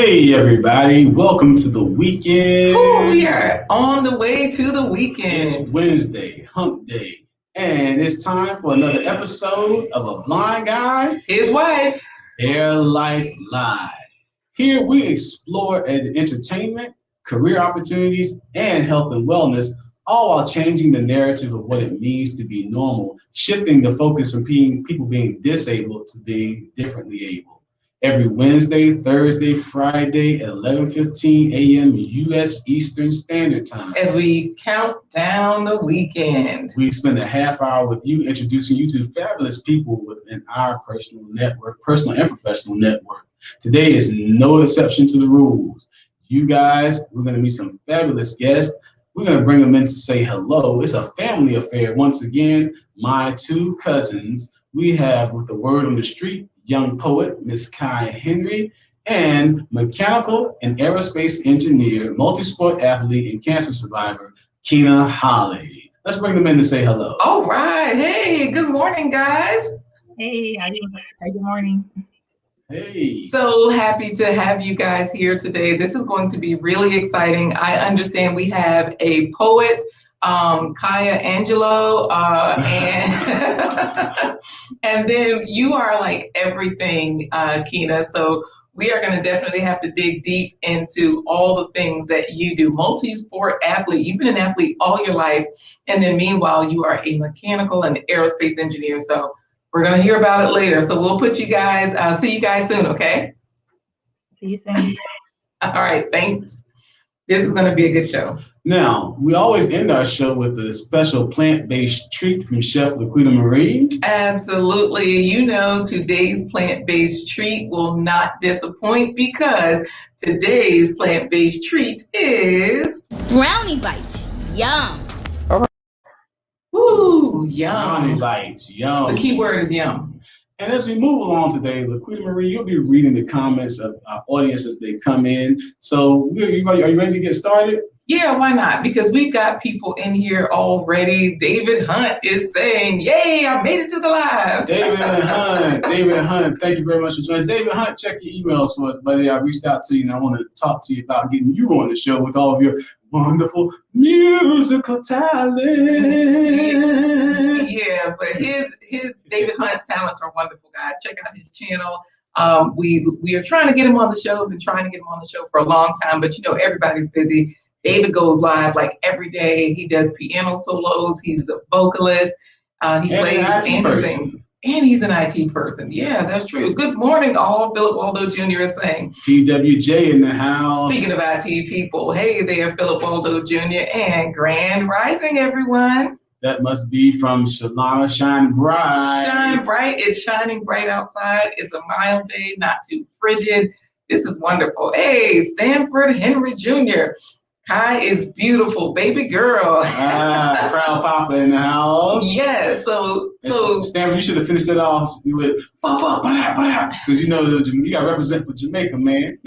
Hey everybody, welcome to the weekend. Ooh, we are on the way to the weekend. It's Wednesday, hump day, and it's time for another episode of A Blind Guy, His wife, Their Life Live. Here we explore entertainment, career opportunities, and health and wellness, all while changing the narrative of what it means to be normal, shifting the focus from people being disabled to being differently able. Every Wednesday, Thursday, Friday at 11:15 a.m. U.S. Eastern Standard Time. As we count down the weekend. We spend a half hour with you, introducing you to fabulous people within our personal network, personal and professional network. Today is no exception to the rules. You guys, we're going to meet some fabulous guests. We're going to bring them in to say hello. It's a family affair. Once again, my two cousins. We have, with the word on the street, young poet, Miss Kai Henry, and mechanical and aerospace engineer, multi-sport athlete, and cancer survivor, Keena Holly. Let's bring them in to say hello. All right. Hey, good morning, guys. Hey, how you doing? Good morning. Hey. So happy to have you guys here today. This is going to be really exciting. I understand we have a poet, Kaya Angelo, and and then you are like everything, Keena. So we are going to definitely have to dig deep into all the things that you do. Multi-sport athlete. You've been an athlete all your life, and then meanwhile you are a mechanical and aerospace engineer. So we're going to hear about it later. So we'll put you guys. See you guys soon. Okay. See you soon. All right. Thanks. This is going to be a good show. Now, we always end our show with a special plant-based treat from Chef LaQuita Marie. Absolutely. You know, today's plant-based treat will not disappoint because today's plant-based treat is Brownie bites. Yum. Woo, yum. Brownie bites, yum. The key word is yum. And as we move along today, LaQuita Marie, you'll be reading the comments of our audience as they come in. So are you ready to get started? Yeah, why not? Because we've got people in here already. David Hunt is saying, yay, I made it to the live. David Hunt, thank you very much for joining. David Hunt, check your emails for us, buddy. I reached out to you and I want to talk to you about getting you on the show with all of your wonderful musical talent. Yeah, but his David Hunt's talents are wonderful, guys. Check out his channel. We are trying to get him on the show. Been trying to get him on the show for a long time, but you know everybody's busy. David goes live like every day. He does piano solos. He's a vocalist. He plays and he sings. And he's an IT person. Yeah, that's true. Good morning, all. Philip Waldo Jr. is saying. PWJ in the house. Speaking of IT people, hey there, Philip Waldo Jr. and Grand Rising, everyone. That must be from Shalana Shine Bright. Shine Bright. It's shining bright outside. It's a mild day, not too frigid. This is wonderful. Hey, Stanford Henry Jr. Kai is beautiful, baby girl. Proud Papa in the house. Yes, so Stanford, you should have finished it off with because you know you got to represent for Jamaica, man.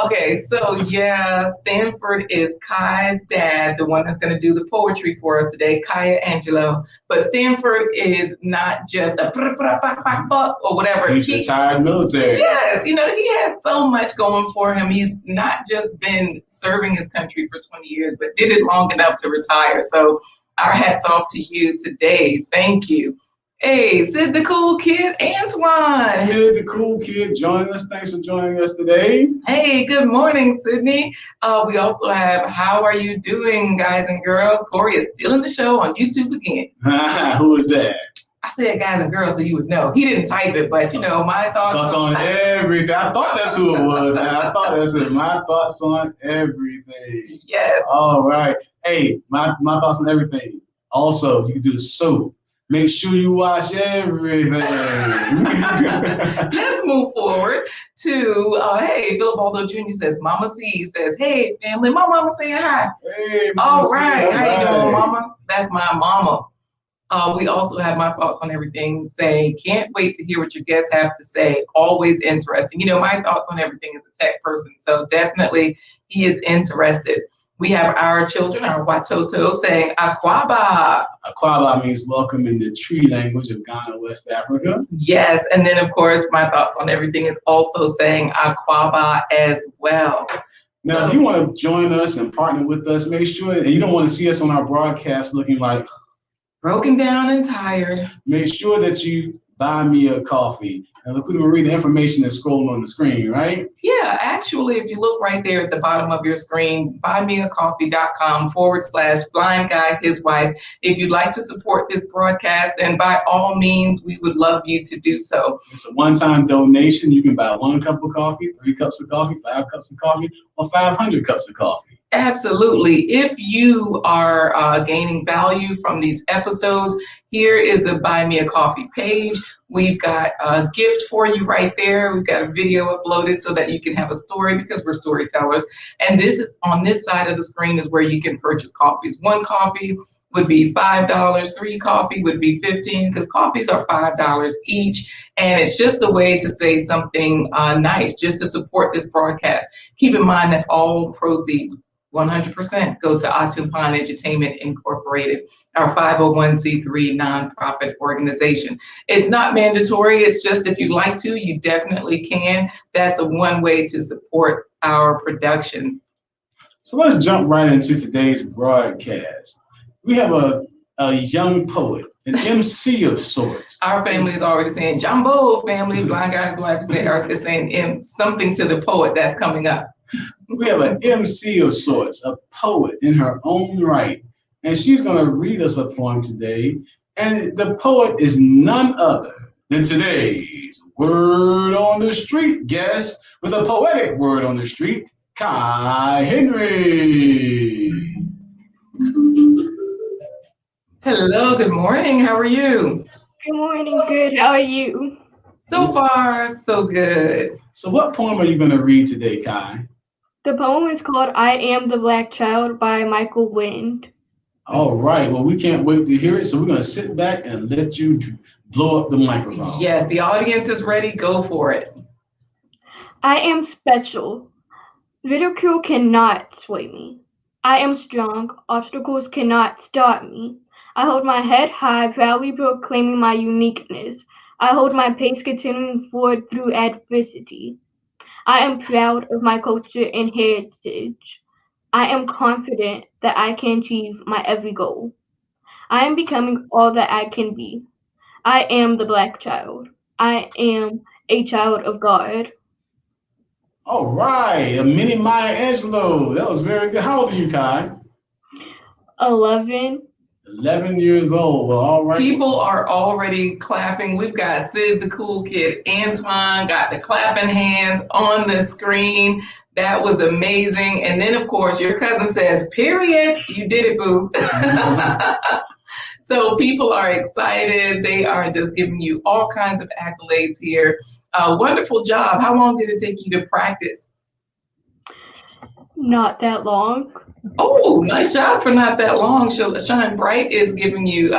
Okay, so yeah, Stanford is Kai's dad, the one that's going to do the poetry for us today, Kaya Angelo. But Stanford is not just a or whatever. He's retired military. Yes, you know, he has so much going for him. He's not just been serving his country for 20 years, but did it long enough to retire. So our hats off to you today. Thank you. Hey, Sid the Cool Kid, Antoine. Sid the Cool Kid joining us. Thanks for joining us today. Hey, good morning, Sydney. We also have How Are You Doing, guys and girls? Corey is still in the show on YouTube again. Who is that? I said guys and girls so you would know. He didn't type it, but you know, my thoughts on everything. I thought that's who it was. I thought that's it. My thoughts on everything. Yes. All right. Hey, my thoughts on everything. Also, you can do the soap. Make sure you watch everything. Let's move forward to, hey, Philip Waldo Jr. says, Mama C says, hey, family, my mama saying hi. Hey, Mama all right. C, how you doing, mama? That's my mama. We also have my thoughts on everything saying, can't wait to hear what your guests have to say. Always interesting. You know, my thoughts on everything is a tech person. So definitely he is interested. We have our children, our Watoto, saying Akwaba. Akwaba means welcome in the tree language of Ghana, West Africa. Yes, and then of course, my thoughts on everything is also saying Akwaba as well. Now, if you want to join us and partner with us, make sure, and you don't want to see us on our broadcast looking like broken down and tired, make sure that you buy me a coffee. And LaQuita Marie, the information is scrolling on the screen, right? Yeah, actually, if you look right there at the bottom of your screen, buymeacoffee.com/blind guy, his wife. If you'd like to support this broadcast, then by all means, we would love you to do so. It's a one-time donation. You can buy 1 cup of coffee, 3 cups of coffee, 5 cups of coffee, or 500 cups of coffee. Absolutely. If you are gaining value from these episodes, here is the Buy Me a Coffee page. We've got a gift for you right there. We've got a video uploaded so that you can have a story because we're storytellers. And this is on this side of the screen is where you can purchase coffees. 1 coffee would be $5. 3 coffee would be $15 because coffees are $5 each. And it's just a way to say something nice, just to support this broadcast. Keep in mind that all proceeds 100% go to Atumpan Entertainment Incorporated, our 501c3 nonprofit organization. It's not mandatory. It's just if you'd like to, you definitely can. That's one way to support our production. So let's jump right into today's broadcast. We have a young poet, an MC of sorts. Our family is already saying, Jumbo family, blind guy's wife is saying something to the poet that's coming up. We have an MC of sorts, a poet in her own right. And she's going to read us a poem today. And the poet is none other than today's Word on the Street guest with a poetic word on the street, Kai Henry. Hello, good morning. How are you? Good morning, good. How are you? So far, so good. So what poem are you going to read today, Kai? The poem is called I Am the Black Child by Michael Wind. All right. Well, we can't wait to hear it. So we're going to sit back and let you blow up the microphone. Yes, the audience is ready. Go for it. I am special. Ridicule cannot sway me. I am strong. Obstacles cannot stop me. I hold my head high, proudly proclaiming my uniqueness. I hold my pace, continuing forward through adversity. I am proud of my culture and heritage. I am confident that I can achieve my every goal. I am becoming all that I can be. I am the Black child. I am a child of God. All right. A mini Maya Angelou. That was very good. How old are you, Kai? 11. 11 years old. Well, all right. People are already clapping. We've got Sid the Cool Kid. Antoine got the clapping hands on the screen. That was amazing. And then, of course, your cousin says, period. You did it, boo. So people are excited. They are just giving you all kinds of accolades here. Wonderful job. How long did it take you to practice? Not that long. Oh, nice job for not that long. Shine Bright is giving you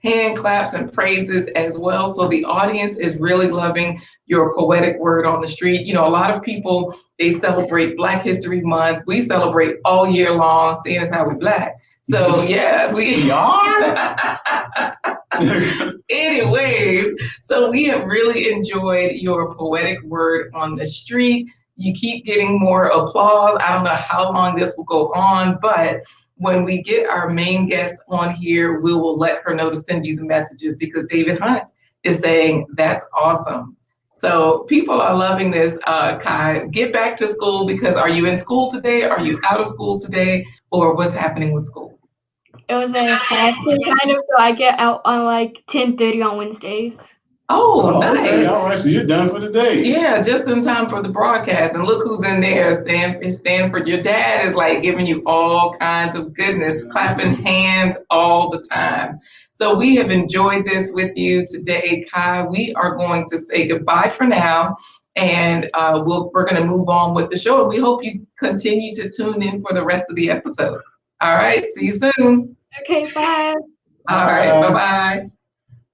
hand claps and praises as well. So the audience is really loving your poetic word on the street. You know, a lot of people, they celebrate Black History Month. We celebrate all year long, seeing as how we Black. So yeah, we are. Anyways, so we have really enjoyed your poetic word on the street. You keep getting more applause. I don't know how long this will go on, but when we get our main guest on here, we will let her know to send you the messages because David Hunt is saying that's awesome. So people are loving this. Kai, get back to school because are you in school today? Are you out of school today? Or what's happening with school? It was a half day kind of, so I get out on like 10:30 on Wednesdays. Oh, nice. Okay. All right, so you're done for the day. Yeah, just in time for the broadcast. And look who's in there, Stanford. Your dad is like giving you all kinds of goodness, clapping hands all the time. So we have enjoyed this with you today, Kai. We are going to say goodbye for now. And we're going to move on with the show. And we hope you continue to tune in for the rest of the episode. All right, see you soon. Okay, bye. All right, bye-bye.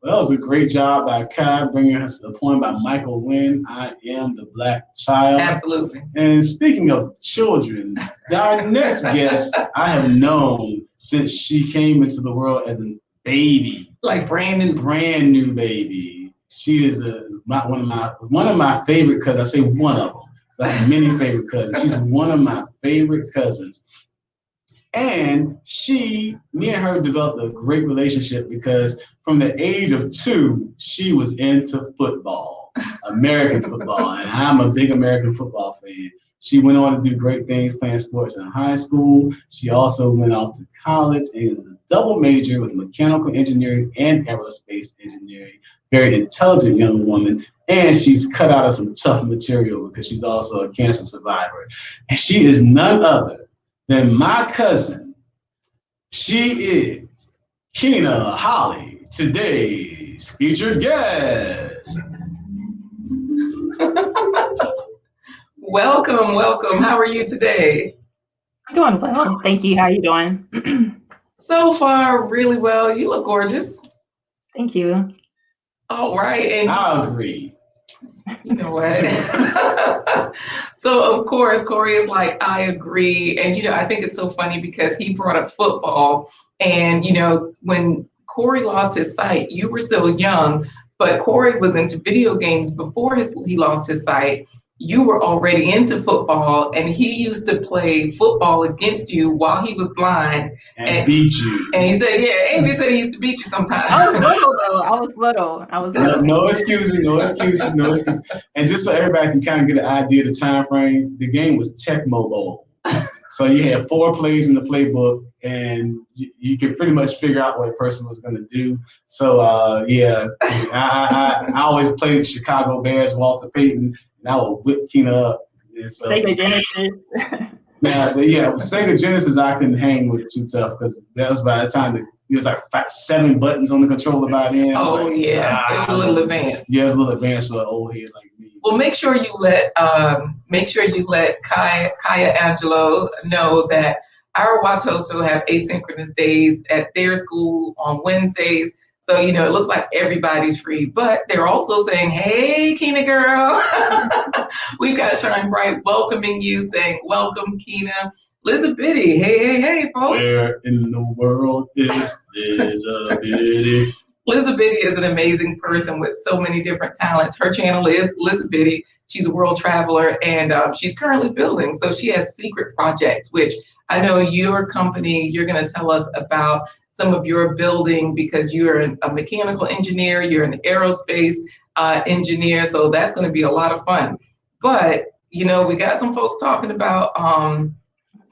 Well, that was a great job by Kai bringing us a poem by Michael Wynn, I Am the Black Child. Absolutely. And speaking of children, our next guest I have known since she came into the world as a baby. Like brand new baby. She is one of my favorite cousins. I say one of them. So I have many favorite cousins. She's one of my favorite cousins. And me and her developed a great relationship because from the age of 2, she was into football, American football. And I'm a big American football fan. She went on to do great things playing sports in high school. She also went off to college and is a double major with mechanical engineering and aerospace engineering. Very intelligent young woman. And she's cut out of some tough material because she's also a cancer survivor. And she is none other than my cousin. She is Keena Holly, today's featured guest. Welcome. How are you today? I'm doing well. Thank you. How are you doing? So far, really well. You look gorgeous. Thank you. All right. And I agree. you know what? So of course, Corey is like, I agree. And I think it's so funny because he brought up football. And when Corey lost his sight, you were still young, but Corey was into video games before he lost his sight. You were already into football, and he used to play football against you while he was blind and beat you. And he said, yeah, and he said he used to beat you sometimes. I was little. No excuses. And just so everybody can kind of get an idea of the time frame, the game was Tecmo Bowl. So you had 4 plays in the playbook, and you could pretty much figure out what a person was going to do. So, I always played Chicago Bears, Walter Payton, and I would whip Keena up. So, Sega Genesis. Sega Genesis I couldn't hang with too tough because that was by the time there was like 7 buttons on the controller by then. It was a little advanced. Yeah, it was a little advanced for an old head like me. Well, make sure you let Kaya Angelo know that our Watoto have asynchronous days at their school on Wednesdays. So, it looks like everybody's free, but they're also saying, hey, Keena girl. We've got Chime Bright welcoming you, saying, welcome, Keena. Lizabitty, hey, folks. Where in the world is Lizabitty? Lizabitty is an amazing person with so many different talents. Her channel is Lizabitty. She's a world traveler, and she's currently building. So she has secret projects, which I know your company, you're going to tell us about some of your building because you're a mechanical engineer, you're an aerospace engineer. So that's going to be a lot of fun. But, we got some folks talking about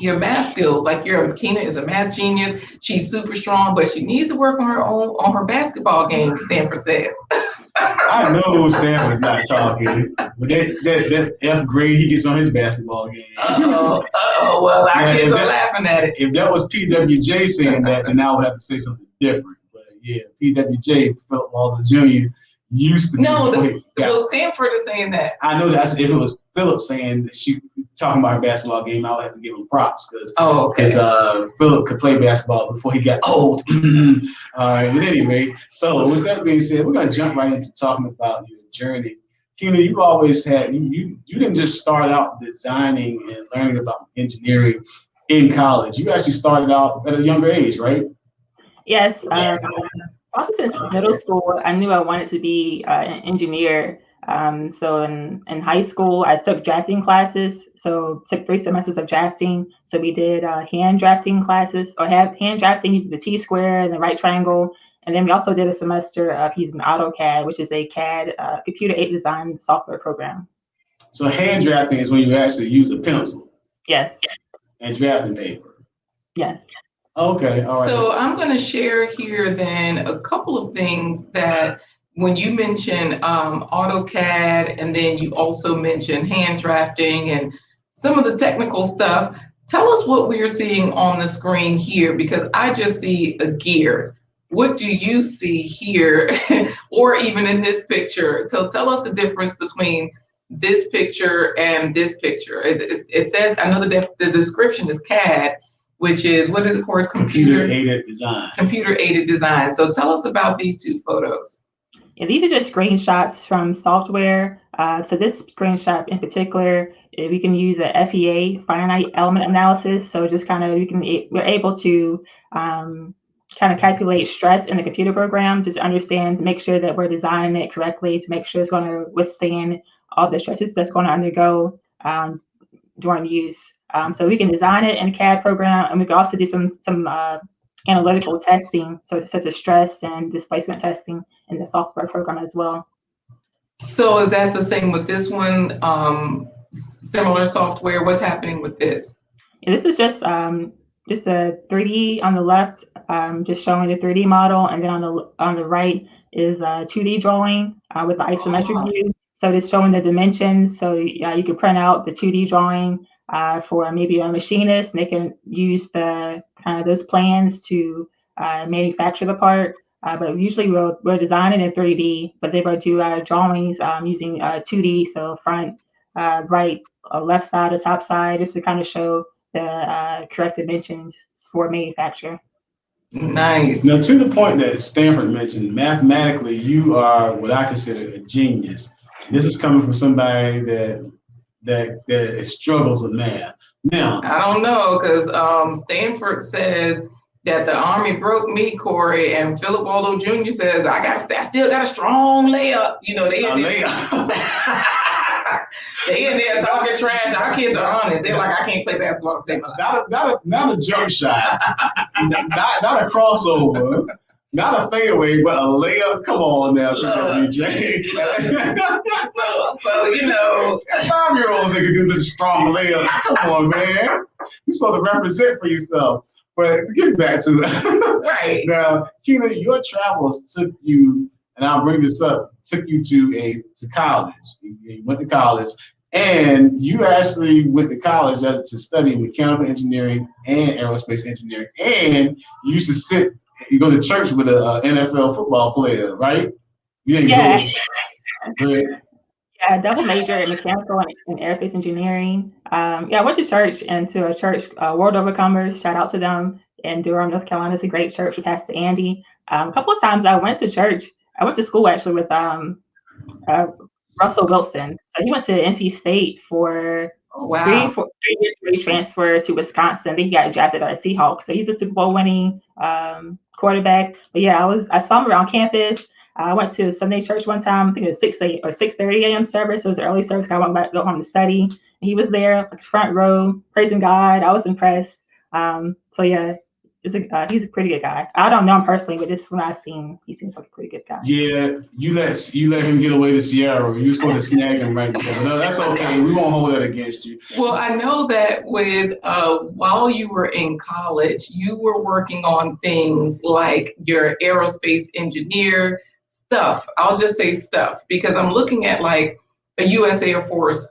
your math skills. Like Keena is a math genius. She's super strong, but she needs to work on her basketball game, Stanford says. I know Stanford's not talking, but that F grade he gets on his basketball game. Well, our kids are laughing at it. If that was PWJ saying that, then I would have to say something different. But yeah, PWJ, Philip Walter Jr. used to well, Stanford is saying that. I know that if it was Philip saying that she talking about her basketball game, I would have to give him props because Philip could play basketball before he got old. All right, but anyway, so with that being said, we're gonna jump right into talking about your journey. Keena, you always had you didn't just start out designing and learning about engineering in college. You actually started off at a younger age, right? Yes. Probably since middle school, I knew I wanted to be an engineer. So in high school, I took drafting classes. So took 3 semesters of drafting. So we did hand drafting classes, or hand drafting using the T-square and the right triangle. And then we also did a semester of using AutoCAD, which is a CAD computer-aided design software program. So hand drafting is when you actually use a pencil. Yes. And drafting paper. Yes. Okay. All right. So I'm going to share here then a couple of things that when you mention AutoCAD, and then you also mention hand drafting and some of the technical stuff, tell us what we are seeing on the screen here, because I just see a gear. What do you see here, or even in this picture? So tell us the difference between this picture and this picture. It says, I know the description is CAD, which is, what is it called? Computer aided design. Computer aided design. So tell us about these two photos. Yeah, these are just screenshots from software. So this screenshot in particular, we can use a FEA, finite element analysis. So just kind of, we're able to kind of calculate stress in the computer program, just understand, make sure that we're designing it correctly to make sure it's going to withstand all the stresses that's going to undergo during use. So we can design it in a CAD program, and we can also do some analytical testing, so such as stress and displacement testing in the software program as well. So is that the same with this one? Similar software? What's happening with this? Yeah, this is just a 3D on the left, just showing the 3D model, and then on the right is a 2D drawing with the isometric view. So it's showing the dimensions. So you can print out the 2D drawing for maybe a machinist, and they can use the those plans to manufacture the part. But usually we're designing in 3D, but they will do our drawings using 2D, so front, right, left side, or top side, just to kind of show the correct dimensions for manufacture. Nice. Now, to the point that Stanford mentioned, mathematically, you are what I consider a genius. This is coming from somebody that struggles with math. Now, I don't know, because Stanford says that the Army broke me, Corey, and Philip Waldo Jr. says I still got a strong layup. You know, they in there talking trash. Our kids are honest. They're like, I can't play basketball to save my life. Not a jump shot, not a crossover, not a fadeaway, but a layup. Come on now, BJ. so you know, 5-year-olds that can do the strong layup. Come on, man. You're supposed to represent for yourself. But to get back to right now, Keena, your travels took you, and I'll bring this up, took you to college. You went to college, and you actually went to college to study mechanical engineering and aerospace engineering, and you used to you go to church with an NFL football player, right? You didn't go. Yeah, double major in mechanical and aerospace engineering. I went to church, and to a church, World Overcomers. Shout out to them in Durham, North Carolina. It's a great church with Pastor Andy. A couple of times I went to church. I went to school actually with Russell Wilson. So he went to NC State for 3 years. He transferred to Wisconsin. Then he got drafted by the Seahawks. So he's a Super Bowl winning quarterback. But yeah, I saw him around campus. I went to Sunday church one time. I think it was 6:30 a.m. service. It was an early service. I went back, go home to study. And he was there, like, front row, praising God. I was impressed. So yeah, he's a pretty good guy. I don't know him personally, but just when I've seen, he seems like a pretty good guy. Yeah, you let him get away to Sierra. You were supposed to snag him right there. No, that's okay. We won't hold that against you. Well, I know that while you were in college, you were working on things like your aerospace engineer stuff. I'll just say stuff, because I'm looking at like a U.S. Air Force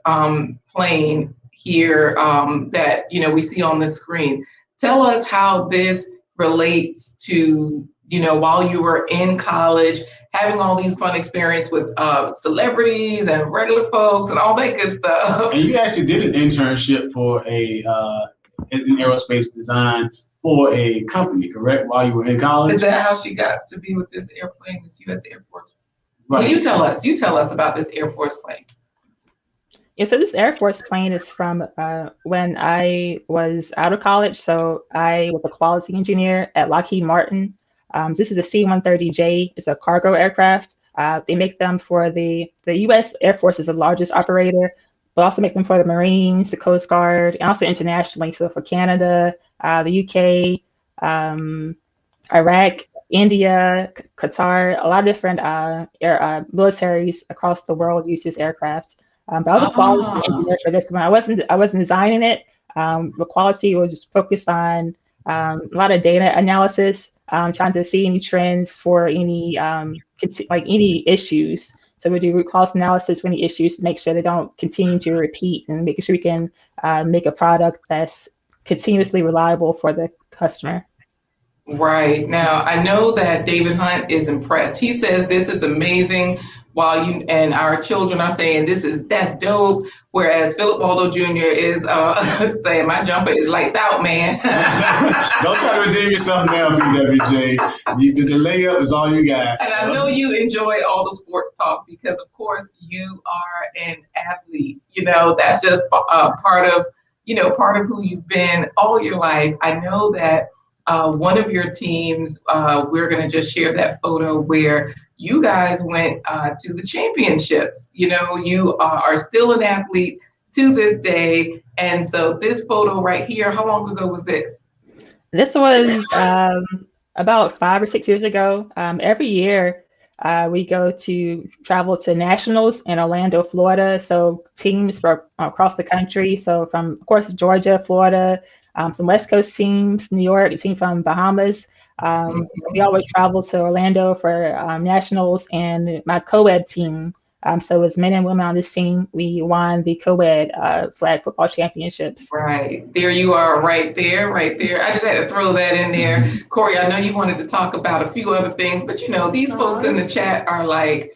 plane here that we see on the screen. Tell us how this relates to while you were in college, having all these fun experiences with celebrities and regular folks and all that good stuff. And you actually did an internship for in aerospace design for a company, correct? While you were in college. Is that how she got to be with this airplane, this U.S. Air Force? Right. Well, you tell us about this Air Force plane. Yeah, so this Air Force plane is from when I was out of college. So I was a quality engineer at Lockheed Martin. This is a C-130J. It's a cargo aircraft. They make them for the U.S. Air Force is the largest operator, but also make them for the Marines, the Coast Guard, and also internationally. So for Canada, the UK, Iraq, India, Qatar, a lot of different militaries across the world use this aircraft. But I was a quality engineer for this one. I wasn't designing it. The quality was just focused on a lot of data analysis, trying to see any trends for any issues. So we do root cause analysis for any issues to make sure they don't continue to repeat, and making sure we can make a product that's continuously reliable for the customer. Right. Now, I know that David Hunt is impressed. He says this is amazing, while you and our children are saying that's dope. Whereas Philip Waldo Jr. is saying my jumper is lights out, man. Don't try to redeem yourself now, PWJ. The layup is all you got. And I know you enjoy all the sports talk because, of course, you are an athlete. You know, that's just part of, part of who you've been all your life. I know that one of your teams, we're going to just share that photo where you guys went to the championships. You know, you are still an athlete to this day. And so this photo right here, how long ago was this? This was about 5 or 6 years ago. Every year, we travel to nationals in Orlando, Florida. So teams from across the country. So from, of course, Georgia, Florida, some West Coast teams, New York, a team from Bahamas. So we always travel to Orlando for nationals, and my co-ed team. So as men and women on this team, we won the co-ed flag football championships. Right. There you are, right there, right there. I just had to throw that in there. Corey, I know you wanted to talk about a few other things, but these folks in the chat are like,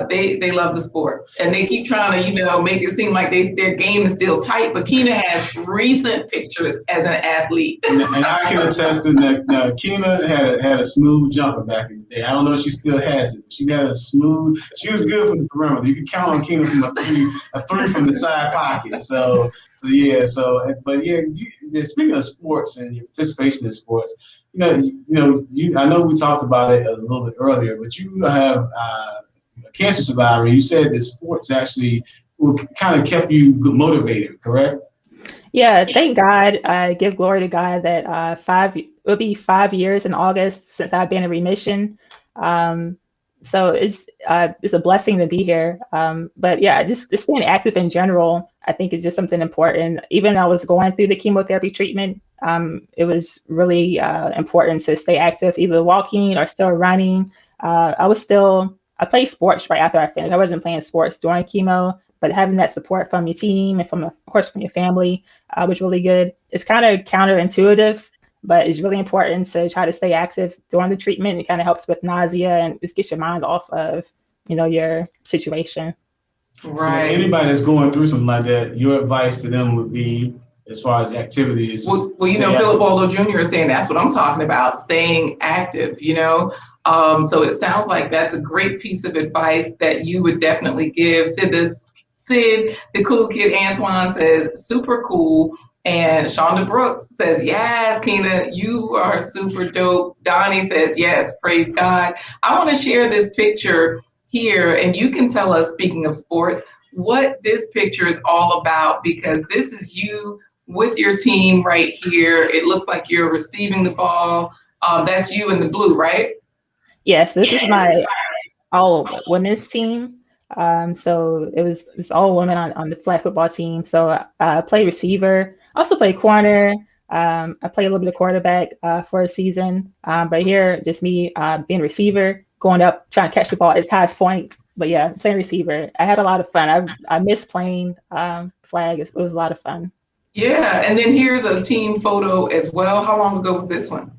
they love the sports, and they keep trying to, make it seem like their game is still tight. But Keena has recent pictures as an athlete. And I can attest to that. Keena had a smooth jumper back in the day. I don't know if she still has it. She had a smooth. She was good from the perimeter. You can count on Keena from a three from the side pocket. So yeah. But yeah. Speaking of sports and your participation in sports, I know we talked about it a little bit earlier, but you have a cancer survivor. You said that sports actually kind of kept you motivated, correct? Yeah, thank God. I give glory to God that it'll be 5 years in August since I've been in remission. So it's a blessing to be here. But yeah, just staying active in general, I think is just something important. Even when I was going through the chemotherapy treatment, it was really important to stay active, either walking or still running. I played sports right after I finished. I wasn't playing sports during chemo, but having that support from your team and of course, from your family was really good. It's kind of counterintuitive, but it's really important to try to stay active during the treatment. It kind of helps with nausea and just gets your mind off of, your situation. Right. So anybody that's going through something like that, your advice to them would be, as far as activities. Well, Philip Waldo Jr. is saying that's what I'm talking about, staying active, So it sounds like that's a great piece of advice that you would definitely give. Sid, the cool kid Antoine says, super cool. And Shonda Brooks says, yes, Keena, you are super dope. Donnie says, yes, praise God. I want to share this picture here, and you can tell us, speaking of sports, what this picture is all about, because this is you with your team right here. It looks like you're receiving the ball. That's you in the blue, right? Yes, this is my all women's team. So it's all women on the flag football team. So I play receiver, also play corner. I play a little bit of quarterback for a season. But here, just me being receiver, going up, trying to catch the ball at its highest point. But yeah, playing receiver. I had a lot of fun. I miss playing flag. It was a lot of fun. Yeah, and then here's a team photo as well. How long ago was this one?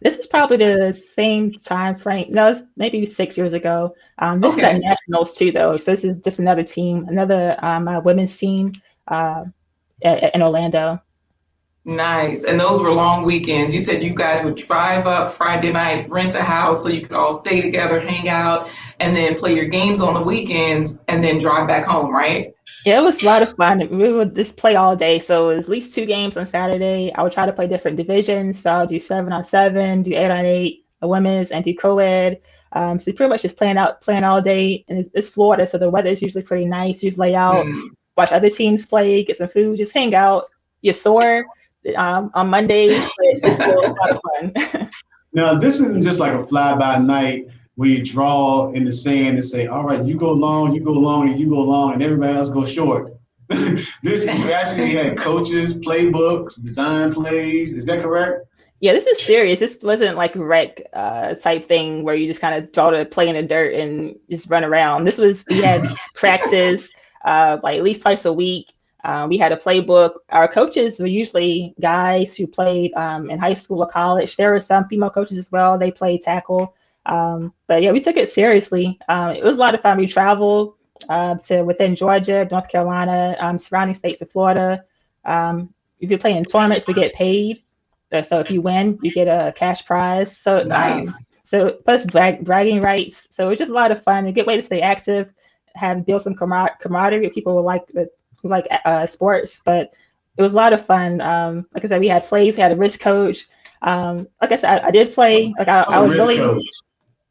This is probably the same time frame. No, it's maybe 6 years ago. This is at nationals too, though. So this is just another team, another women's team in Orlando. Nice. And those were long weekends. You said you guys would drive up Friday night, rent a house so you could all stay together, hang out, and then play your games on the weekends and then drive back home, right? Yeah, it was a lot of fun. We would just play all day. So it was at least 2 games on Saturday. I would try to play different divisions. So I'll do 7-on-7, do 8-on-8, women's, and do co-ed. So pretty much just playing all day. And it's Florida, so the weather is usually pretty nice. You just lay out, watch other teams play, get some food, just hang out. You're sore on Mondays, but it's still a lot of fun. Now, this isn't just like a fly-by-night where you draw in the sand and say, all right, you go long, you go long, and you go long, and everybody else go short. This, you actually had coaches, playbooks, design plays. Is that correct? Yeah, this is serious. This wasn't like a rec type thing where you just kind of draw to play in the dirt and just run around. We had practice like at least twice a week. We had a playbook. Our coaches were usually guys who played in high school or college. There were some female coaches as well. They played tackle. But yeah, we took it seriously. It was a lot of fun. We traveled to within Georgia, North Carolina, surrounding states of Florida. If you're playing in tournaments, we get paid. So if you win, you get a cash prize. So Nice. so plus bragging rights. So it's just a lot of fun. A good way to stay active, build some camaraderie with people who like sports. But it was a lot of fun. Like I said, we had plays. We had a risk coach. Like I said, I did play. Like I was really. Coach.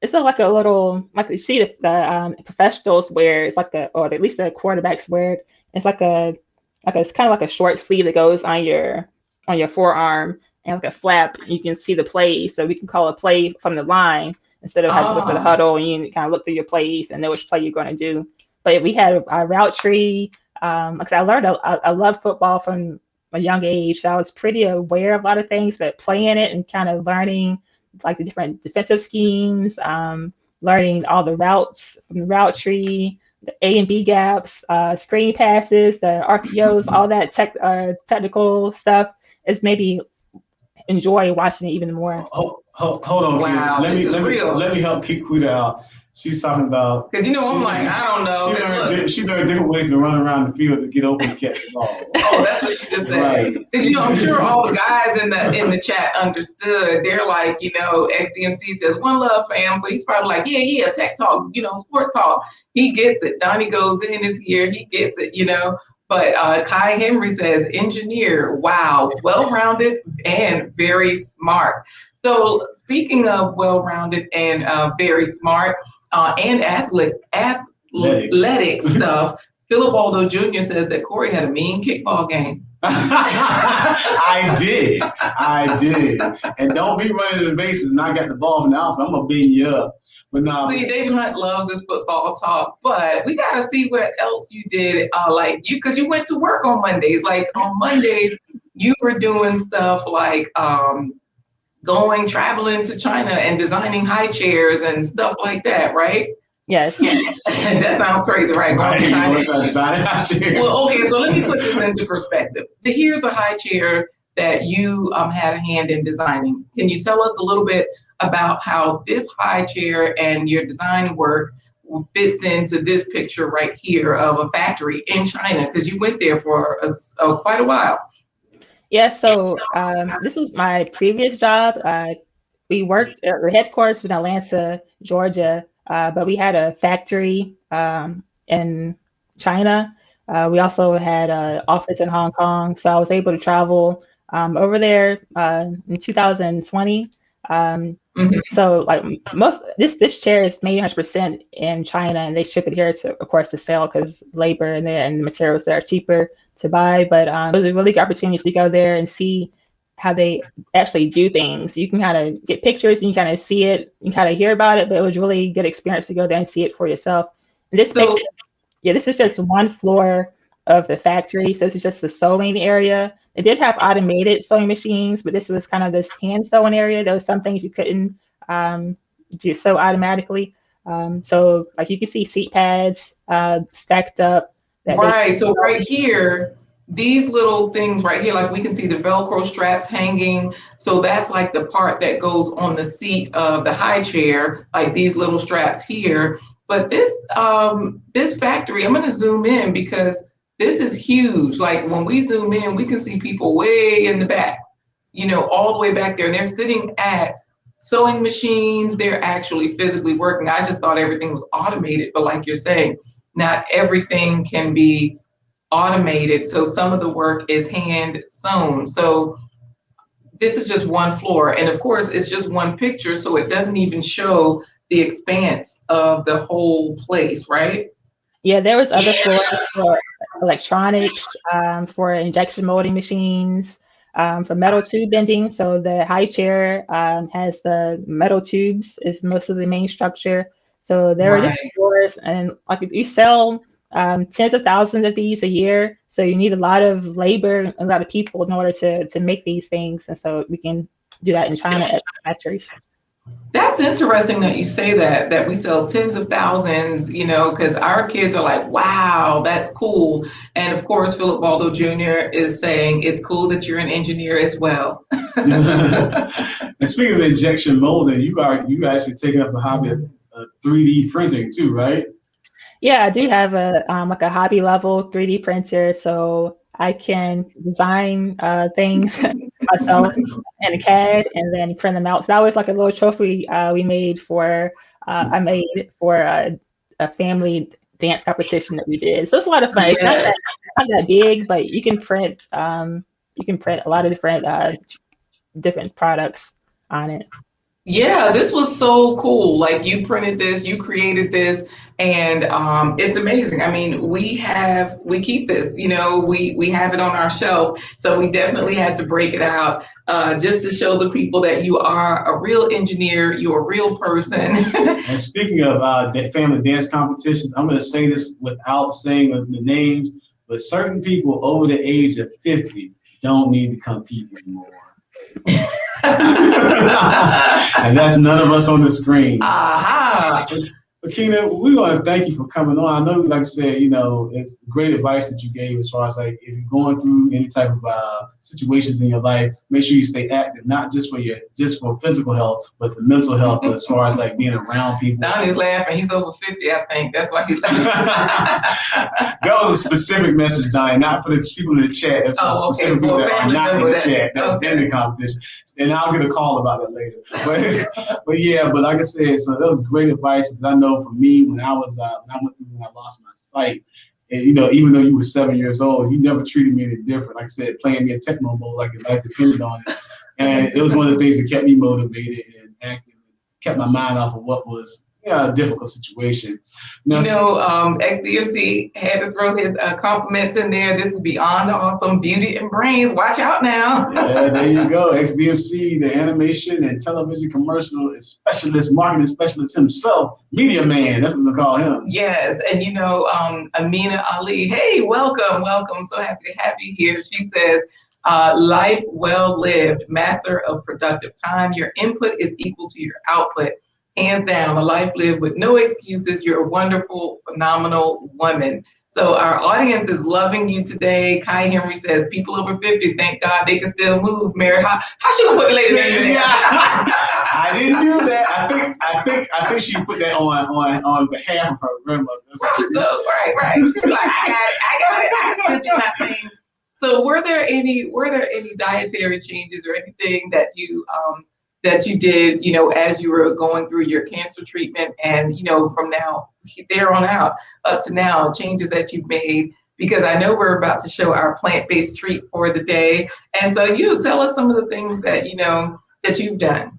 It's not like a little, like you see the professionals wear. It's like or at least the quarterbacks wear it. It's it's kind of like a short sleeve that goes on your forearm, and like a flap. You can see the plays, so we can call a play from the line instead of having to go to the huddle and you kind of look through your plays and know which play you're going to do. But we had a route tree. Like I learned I love football from a young age, so I was pretty aware of a lot of things, but playing it and kind of learning like the different defensive schemes, learning all the routes from the route tree, the A and B gaps, screen passes, the RPOs, all that technical stuff is maybe enjoy watching it even more. Hold on, wow, Keena. Let me help Keena out. She's talking about because I'm like, I don't know. She learned different ways to run around the field to get open and catch the ball. Oh, that's what she just said. Because I'm sure all the guys in the chat understood. They're like, XDMC says one love, fam. So he's probably like, yeah, tech talk, sports talk. He gets it. Donnie goes in is here. He gets it. But Kai Henry says engineer. Wow, well-rounded and very smart. So speaking of well-rounded and very smart. And athletic stuff. Philip Aldo Jr. says that Corey had a mean kickball game. I did. And don't be running the bases and I got the ball from the outfield. I'm going to beam you up. But no. See, David Hunt loves his football talk, but we got to see what else you did. Because you went to work on Mondays. Like on Mondays, you were doing stuff like traveling to China and designing high chairs and stuff like that, right? Yes. That sounds crazy, right? Going to China. Well, okay, so let me put this into perspective. Here's a high chair that you had a hand in designing. Can you tell us a little bit about how this high chair and your design work fits into this picture right here of a factory in China? Because you went there for quite a while. Yeah, so this was my previous job. We worked at the headquarters in Atlanta, Georgia, but we had a factory in China. We also had an office in Hong Kong, so I was able to travel over there in 2020. So like this chair is made 100% in China, and they ship it here of course to sell because labor and the materials there are cheaper to buy. But it was a really good opportunity to go there and see how they actually do things. You can kind of get pictures and you kind of see it, you kind of hear about it, but it was really good experience to go there and see it for yourself. And this is just one floor of the factory, so this is just the sewing area. They did have automated sewing machines, but this was kind of this hand sewing area. There was some things you couldn't do sew automatically. So like you can see seat pads stacked up. Right. So right here, these little things right here, like we can see the Velcro straps hanging. So that's like the part that goes on the seat of the high chair, like these little straps here. But this factory, I'm going to zoom in because this is huge. Like when we zoom in, we can see people way in the back, all the way back there. And they're sitting at sewing machines. They're actually physically working. I just thought everything was automated. But like you're saying, not everything can be automated. So some of the work is hand sewn. So this is just one floor. And of course, it's just one picture. So it doesn't even show the expanse of the whole place, right? Yeah, there was other floors for electronics, for injection molding machines, for metal tube bending. So the high chair has the metal tubes is most of the main structure. So there are different floors, and like you sell tens of thousands of these a year. So you need a lot of labor, a lot of people in order to make these things. And so we can do that in China at factories. That's interesting that you say that we sell tens of thousands, because our kids are like, wow, that's cool. And of course, Philip Waldo Jr. is saying it's cool that you're an engineer as well. And speaking of injection molding, you actually taking up the hobby of 3D printing too, right? Yeah, I do have a like a hobby level 3D printer, so I can design things myself in a CAD and then print them out. So that was like a little trophy we made for I made for a family dance competition that we did. So it's a lot of fun. Yes. It's not that big, but you can print a lot of different products on it. Yeah, this was so cool. Like you printed this, you created this, and it's amazing. I mean, we keep this, we have it on our shelf. So we definitely had to break it out just to show the people that you are a real engineer, you're a real person. And speaking of family dance competitions, I'm going to say this without saying the names, but certain people over the age of 50 don't need to compete anymore. And that's none of us on the screen. Aha. But Keena, we want to thank you for coming on. I know, like I said, it's great advice that you gave as far as like if you're going through any type of situations in your life, make sure you stay active, not just for physical health, but the mental health as far as like being around people. Donnie's laughing. He's over 50, I think. That's why he's laughing. That was a specific message, Donnie, not for the people in the chat. It's for specific people that are not in the chat. That's in the competition. And I'll get a call about it later. But like I said, so that was great advice because I know for me when I lost my sight, and even though you were 7 years old, you never treated me any different. Like I said, playing me in techno mode like your life depended on it, and it was one of the things that kept me motivated and active, kept my mind off of what was a difficult situation. XDMC had to throw his compliments in there. This is beyond awesome. Beauty and brains. Watch out now. Yeah, there you go. XDMC, the animation and television commercial specialist, marketing specialist himself, media man. That's what we call him. Yes, and Amina Ali. Hey, welcome. So happy to have you here. She says, life well lived, master of productive time. Your input is equal to your output. Hands down, a life lived with no excuses. You're a wonderful, phenomenal woman. So our audience is loving you today. Kai Henry says, people over 50, thank God they can still move. Mary, how she gonna put the lady name in there? I didn't do that. I think she put that on behalf of her grandmother. Right. She's like, I got it. I still do my thing. So were there any dietary changes or anything that you did, as you were going through your cancer treatment and, from there on out up to now, changes that you've made? Because I know we're about to show our plant-based treat for the day. And so you tell us some of the things that, that you've done.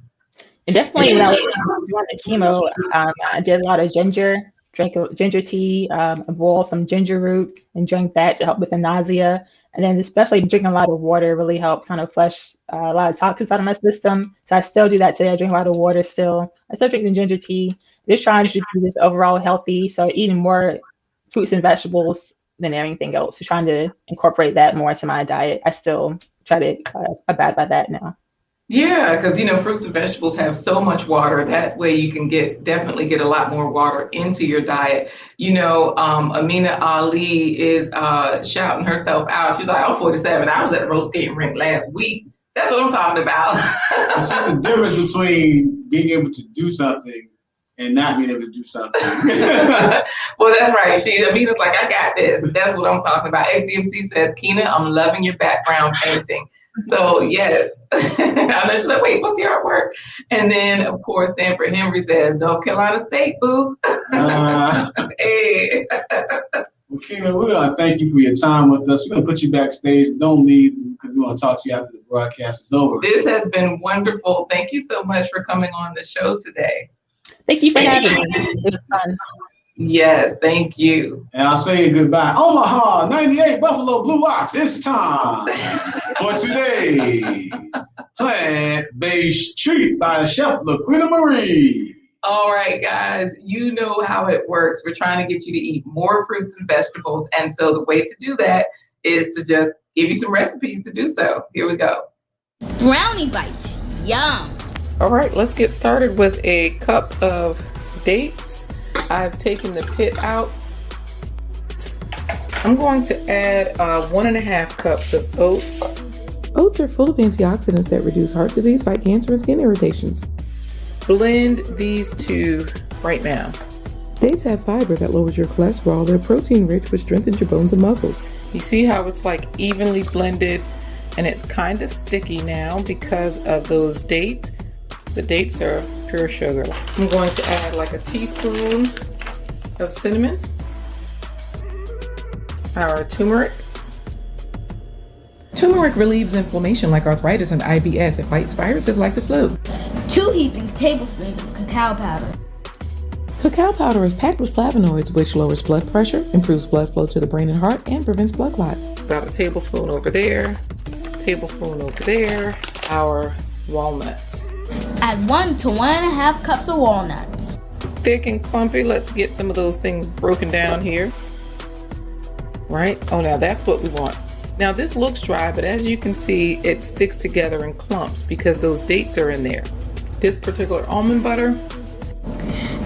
And definitely when I was doing the chemo, I did a lot of ginger, drank ginger tea, boiled some ginger root and drank that to help with the nausea. And then especially drinking a lot of water really helped kind of flush a lot of toxins out of my system. So I still do that today. I drink a lot of water still. I still drink the ginger tea. Just trying to be this overall healthy. So eating more fruits and vegetables than anything else. So trying to incorporate that more into my diet. I still try to abide by that now. Yeah, because fruits and vegetables have so much water. That way you can definitely get a lot more water into your diet. Amina Ali is shouting herself out. She's like, I'm 47. I was at the roller skating rink last week. That's what I'm talking about. It's just a difference between being able to do something and not being able to do something. Well, that's right. Amina's like, I got this. That's what I'm talking about. XDMC says, Keena, I'm loving your background painting. So yes, I know she's like, wait, what's the artwork? And then of course, Stanford Henry says, North Carolina State, boo. Hey. Well, Keena, we're gonna thank you for your time with us. We're gonna put you backstage. Don't leave because we want to talk to you after the broadcast is over. This has been wonderful. Thank you so much for coming on the show today. Thank you for having me. It was fun. Yes, thank you. And I'll say goodbye. Omaha, 98 Buffalo Blue Ox. It's time for today's plant-based treat by Chef LaQuita Marie. All right, guys, you know how it works. We're trying to get you to eat more fruits and vegetables. And so the way to do that is to just give you some recipes to do so. Here we go. Brownie bite. Yum. All right, let's get started with a cup of dates. I've taken the pit out. I'm going to add 1.5 cups of oats. Oats are full of antioxidants that reduce heart disease, fight cancer, and skin irritations. Blend these two right now. Dates have fiber that lowers your cholesterol. They're protein rich, which strengthens your bones and muscles. You see how it's like evenly blended, and it's kind of sticky now because of those dates. The dates are pure sugar. I'm going to add like a teaspoon of cinnamon, our turmeric. Turmeric relieves inflammation like arthritis and IBS. It fights viruses like the flu. 2 heaping tablespoons of cacao powder. Cacao powder is packed with flavonoids, which lowers blood pressure, improves blood flow to the brain and heart, and prevents blood clots. About a tablespoon over there, tablespoon over there. Our walnuts. Add 1 to 1.5 cups of walnuts. Thick and clumpy. Let's get some of those things broken down here. Right? Oh, now that's what we want. Now this looks dry, but as you can see, it sticks together in clumps because those dates are in there. This particular almond butter.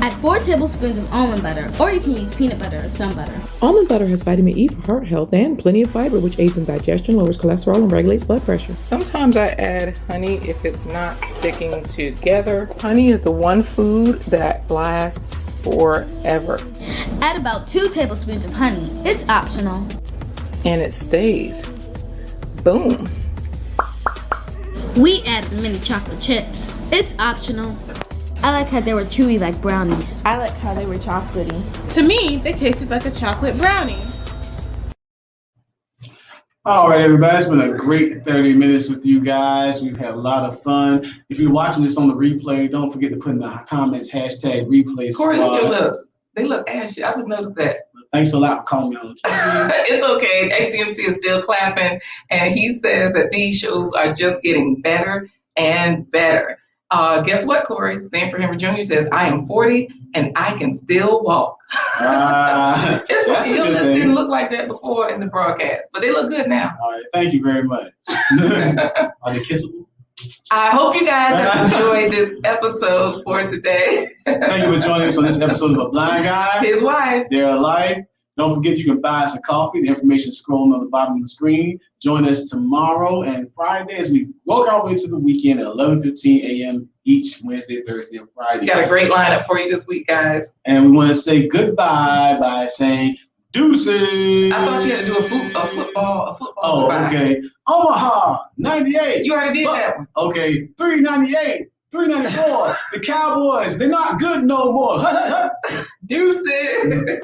Add 4 tablespoons of almond butter, or you can use peanut butter or some butter. Almond butter has vitamin E for heart health and plenty of fiber, which aids in digestion, lowers cholesterol, and regulates blood pressure. Sometimes I add honey if it's not sticking together. Honey is the one food that lasts forever. Add about 2 tablespoons of honey. It's optional. And it stays. Boom. We added mini chocolate chips. It's optional. I like how they were chewy like brownies. I liked how they were chocolatey. To me, they tasted like a chocolate brownie. All right, everybody, it's been a great 30 minutes with you guys. We've had a lot of fun. If you're watching this on the replay, don't forget to put in the comments, #replay Corey, look at your squad. lips. They look ashy. I just noticed that. Thanks a lot for calling me on. It's okay. HDMC is still clapping, and he says that these shows are just getting better and better. Guess what, Corey? Stanford Henry Jr. says, I am 40 and I can still walk. It's that's a your good lips thing. didn't look like that before in the broadcast, but they look good now. All right, thank you very much. Are they kissable? I hope you guys have enjoyed this episode for today. Thank you for joining us on this episode of A Blind Guy, His wife. Their Life. Don't forget you can buy us a coffee. The information is scrolling on the bottom of the screen. Join us tomorrow and Friday as we walk our way to the weekend at 11:15 a.m. each Wednesday, Thursday, and Friday. Got a great lineup for you this week, guys. And we want to say goodbye by saying deuces. I thought you had to do a football Oh, goodbye. okay. Omaha, 98. You already did that one. Okay, 398, 394. The Cowboys, they're not good no more. Deuces.